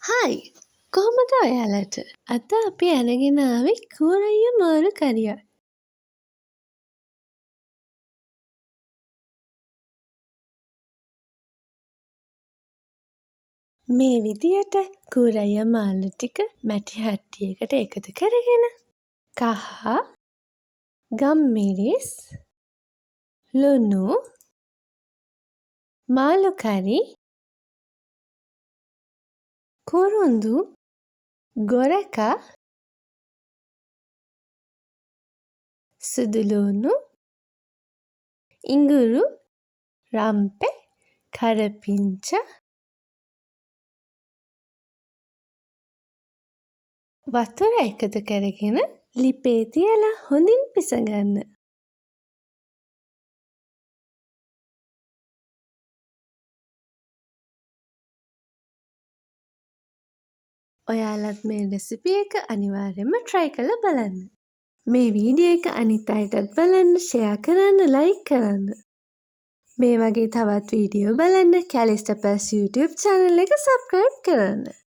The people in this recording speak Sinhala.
හායි කොහොමද ඔයාලට අද අපි අරගෙන ආවේ කූරයිය මාළු කරියක්. මේ විදියට කූරයිය මාළු ටික මැටි හට්ටියකට එකතු කරගෙන කහ ගම්මිරිස් ලුණු මාළු කරි කුරුඳු ගොරක සුදුලුණු ඉඟුරු රම්පෙ කරපිංච වතුර එකතු කරගෙන ලිපේ තියලා හොඳින් පිසගන්න. ඔයාලත් මේ රෙසිපි එක අනිවාර්යෙන්ම try කරලා බලන්න. මේ වීඩියෝ එක අනිත් අයටත් බලන්න, ෂෙයා කරන්න, ලයික් කරන්න. මේ වගේ තවත් වීඩියෝ බලන්න කැලිස්ටපස් YouTube channel එක subscribe කරන්න.